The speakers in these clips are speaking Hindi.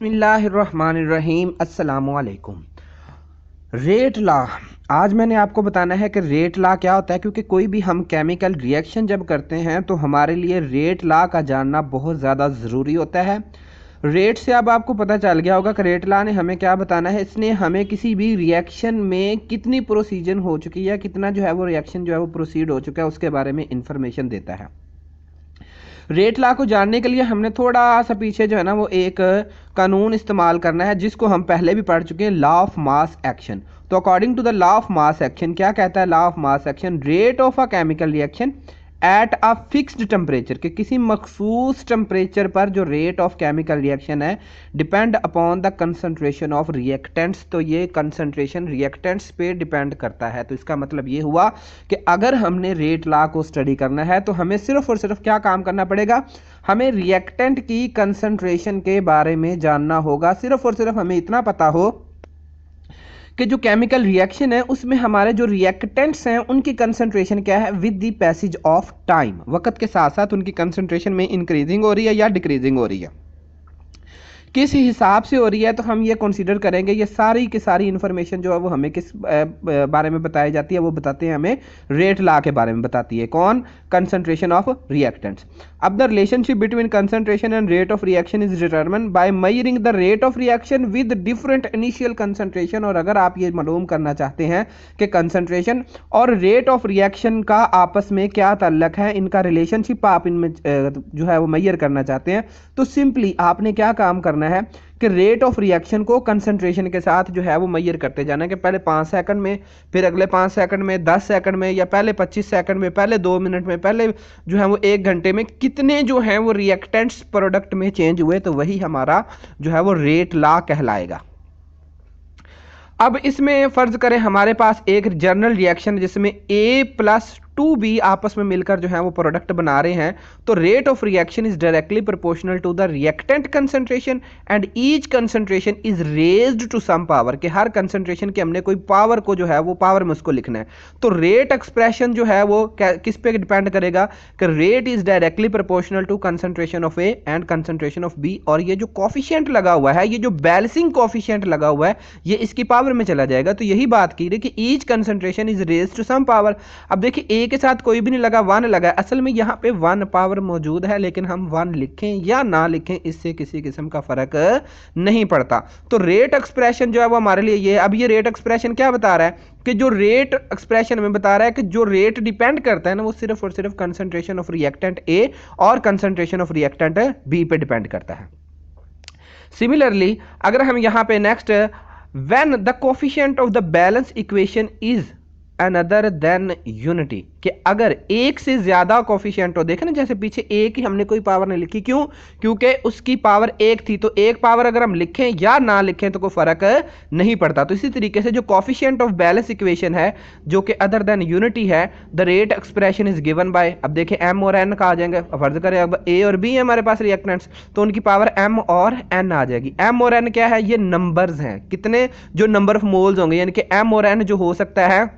बिस्मिल्लाहिर्रहमानिर्रहीम अस्सलामुअलैकुम। रेट लॉ, आज मैंने आपको बताना है कि रेट लॉ क्या होता है, क्योंकि कोई भी हम केमिकल रिएक्शन जब करते हैं तो हमारे लिए रेट लॉ का जानना बहुत ज़्यादा ज़रूरी होता है। रेट से अब आपको पता चल गया होगा कि रेट लॉ ने हमें क्या बताना है। इसने हमें किसी भी रिएक्शन में कितनी प्रोसीजर हो चुकी है, कितना जो है वो रिएक्शन जो है वो प्रोसीड हो चुका है, उसके बारे में इंफॉर्मेशन देता है। रेट लॉ को जानने के लिए हमने थोड़ा सा पीछे जो है ना वो एक कानून इस्तेमाल करना है, जिसको हम पहले भी पढ़ चुके हैं, लॉ ऑफ मास एक्शन। तो according to the law of mass action क्या कहता है law of mass action? Rate of a chemical reaction at a fixed temperature, के किसी मखसूस टेम्परेचर पर जो रेट ऑफ केमिकल रिएक्शन है depend upon the concentration of reactants. तो ये कंसंट्रेशन रिएक्टेंट्स पे डिपेंड करता है। तो इसका मतलब ये हुआ कि अगर हमने रेट लॉ को स्टडी करना है तो हमें सिर्फ और सिर्फ क्या काम करना पड़ेगा, हमें रिएक्टेंट की कंसंट्रेशन के बारे में जानना होगा। सिर्फ और सिर्फ हमें इतना पता हो कि जो केमिकल रिएक्शन है उसमें हमारे जो रिएक्टेंट्स हैं उनकी कंसंट्रेशन क्या है with the passage of time, वक्त के साथ साथ उनकी कंसंट्रेशन में इंक्रीजिंग हो रही है या डिक्रीजिंग हो रही है, किस हिसाब से हो रही है। तो हम ये कंसीडर करेंगे, ये सारी की सारी इन्फॉर्मेशन जो है वो हमें किस बारे में बताई जाती है, वो बताते हैं हमें रेट लॉ के बारे में बताती है। कौन? Concentration of reactants. अब the relationship between concentration and rate of reaction is determined by measuring the rate of reaction with different initial concentration. और अगर आप ये मालूम करना चाहते हैं कि कंसंट्रेशन और रेट ऑफ रिएक्शन का आपस में क्या ताल्लुक है, इनका रिलेशनशिप आप इनमें जो है वो मेजर करना चाहते हैं, तो सिंपली आपने क्या काम करना है कि रेट ऑफ रिएक्शन को कंसंट्रेशन के साथ जो है वो मेजर करते जाना है कि पहले 5 सेकंड में, फिर अगले 5 सेकंड में, 10 सेकंड में, या पहले 25 सेकंड में, पहले 2 मिनट में, पहले जो है वो 1 घंटे में कितने जो है वो रिएक्टेंट्स प्रोडक्ट में चेंज हुए, तो वही हमारा जो है वो रेट लॉ कहलाएगा। अब इसमें फर्ज करें हमारे पास एक जनरल रिएक्शन जिसमें A प्लस 2B आपस में मिलकर जो है वो प्रोडक्ट बना रहे हैं, तो rate of reaction is directly proportional to the reactant concentration and each concentration is raised to some power, कि हर कंसंट्रेशन के हमने कोई पावर को जो है वो पावर में उसको लिखना है। तो रेट एक्सप्रेशन जो है वो किस पे डिपेंड करेगा कि rate is directly proportional to concentration of A and concentration of B। और ये जो कोफिशिएंट लगा हुआ है, ये जो बैलेंसिंग कोफिशिएंट लगा हुआ है, ये इसकी पावर में चला जाएगा। तो यही बात की रही कि each concentration is raised to some power. अब देखिए A के साथ कोई भी नहीं लगा, 1 लगा है। असल में यहाँ पे 1 पावर मौजूद है, लेकिन हम 1 लिखें या ना लिखें इससे किसी किस्म का फर्क नहीं पड़ता। तो रेट एक्सप्रेशन जो है वो हमारे लिए ये, अब ये रेट एक्सप्रेशन क्या बता रहा है कि जो रेट एक्सप्रेशन में बता रहा है कि जो रेट डिपेंड करता है ना वो सिर्फ और सिर्फ कंसंट्रेशन ऑफ रिएक्टेंट A और कंसंट्रेशन ऑफ रिएक्टेंट B पे डिपेंड करता है। सिमिलरली अगर हम यहाँ पे next, when the coefficient of the balance equation is another than unity, कि अगर एक से ज्यादा कोफिशिएंट हो, देखें ना जैसे पीछे एक ही हमने कोई पावर नहीं लिखी, क्यों? क्योंकि उसकी पावर 1 थी, तो एक पावर अगर हम लिखें या ना लिखें तो कोई फर्क नहीं पड़ता। तो इसी तरीके से जो कोफिशिएंट ऑफ बैलेंस इक्वेशन है जो कि अदर देन यूनिटी है, the rate expression is given by, अब देखें M और N का आ जाएंगे। फर्ज करें अब A और B है हमारे पास रिएक्टेंट्स, तो उनकी पावर M और N आ जाएगी। M और N क्या है? ये नंबर्स हैं, कितने जो नंबर ऑफ मोल्स होंगे, यानी कि M और N जो हो सकता है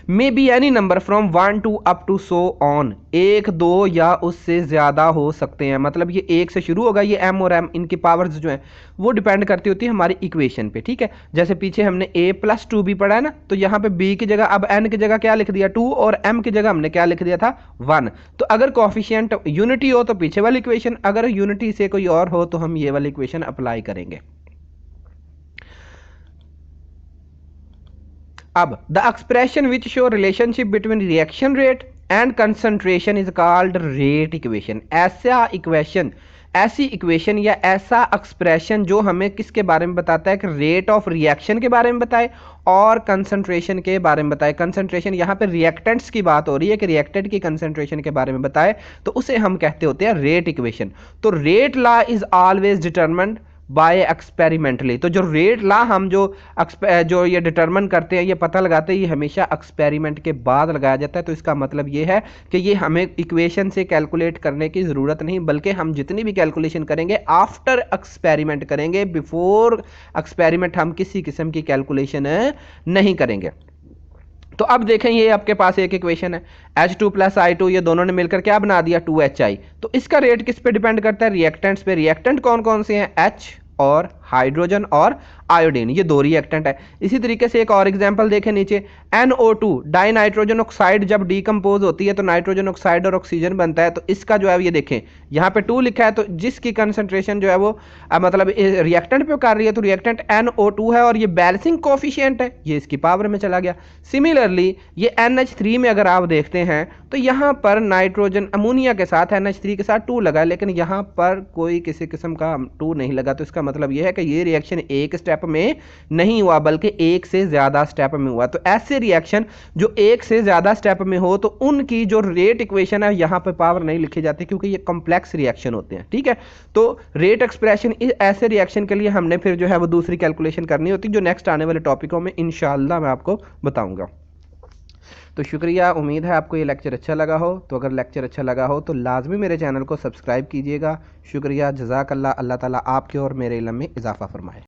may be any number from 1 to up to so on, 1, 2 या उससे ज्यादा हो सकते हैं। मतलब ये 1 से शुरू होगा, ये M और M इनकी पावर्स जो हैं वो डिपेंड करती होती है हमारी इक्वेशन पे, ठीक है। जैसे पीछे हमने A प्लस 2B पढ़ा है ना, तो यहाँ पे B की जगह अब N की जगह क्या लिख दिया? 2, और M की जगह हमने क्या लिख दिया था? 1। तो अगर कोफिशिएंट यूनिटी हो तो पीछे वाली इक्वेशन, अगर यूनिटी से कोई और हो तो हम ये वाली इक्वेशन अप्लाई करेंगे। अब the expression which show relationship between reaction rate and concentration is called rate equation. ऐसी इक्वेशन या ऐसा एक्सप्रेशन जो हमें किसके बारे में बताता है कि रेट ऑफ रिएक्शन के बारे में बताए और कंसंट्रेशन के बारे में बताए। कंसंट्रेशन यहाँ पे रिएक्टेंट्स की बात हो रही है कि रिएक्टेंट की कंसंट्रेशन के बारे में बताए, तो उसे हम कहते होते हैं रेट इक्वेशन। तो rate law is always determined bye experimentally. तो जो रेट लॉ हम जो ये डिटरमिन करते हैं, ये पता लगाते हैं, ये हमेशा एक्सपेरिमेंट के बाद लगाया जाता है। तो इसका मतलब ये है कि ये हमें इक्वेशन से कैलकुलेट करने की ज़रूरत नहीं, बल्कि हम जितनी भी कैलकुलेशन करेंगे आफ्टर एक्सपेरिमेंट करेंगे, बिफोर एक्सपेरिमेंट हम किसी किस्म की कैलकुलेशन नहीं करेंगे। तो अब देखें ये आपके पास एक इक्वेशन है H2 प्लस I2, ये दोनों ने मिलकर क्या बना दिया 2HI। तो इसका रेट किस पे डिपेंड करता है, रिएक्टेंट्स पे। रिएक्टेंट कौन कौन से हैं, H और हाइड्रोजन और आयोडीन, ये दो रिएक्टेंट है। इसी तरीके से एक और एग्जांपल देखें नीचे, NO2 डाई नाइट्रोजन ऑक्साइड जब डीकंपोज होती है तो नाइट्रोजन ऑक्साइड और ऑक्सीजन बनता है। तो इसका जो है ये देखें यहाँ पे 2 लिखा है, तो जिसकी कंसंट्रेशन जो है वो मतलब रिएक्टेंट पे कर रही है, तो रिएक्टेंट NO2 है और ये बैलेंसिंग कोफिशिएंट है, ये इसकी पावर में चला गया। सिमिलरली ये NH3 में अगर आप देखते हैं तो यहाँ पर नाइट्रोजन अमोनिया के साथ NH3 के साथ 2 लगा, लेकिन यहाँ पर कोई किसी किस्म का 2 नहीं लगा। तो इसका मतलब ये है कि ये रिएक्शन एक स्टेप में नहीं हुआ बल्कि एक से ज्यादा स्टेप में हुआ। तो ऐसे रिएक्शन जो एक से ज्यादा स्टेप में हो तो उनकी जो रेट इक्वेशन है यहाँ पे पावर नहीं लिखी जाती, क्योंकि ये कॉम्प्लेक्स रिएक्शन होते हैं। ठीक है, तो रेट एक्सप्रेशन ऐसे रिएक्शन के लिए हमने फिर जो है वो दूसरी कैलकुलेशन करनी होती है, जो नेक्स्ट आने वाले टॉपिकों में इंशाल्लाह मैं आपको बताऊंगा। तो शुक्रिया, उम्मीद है आपको ये लेक्चर अच्छा लगा हो। तो अगर लेक्चर अच्छा लगा हो तो लाजमी मेरे चैनल को सब्सक्राइब कीजिएगा। शुक्रिया, जज़ाकल्लाह। अल्लाह ताला आपके और मेरे इल्म में इजाफ़ा फरमाए।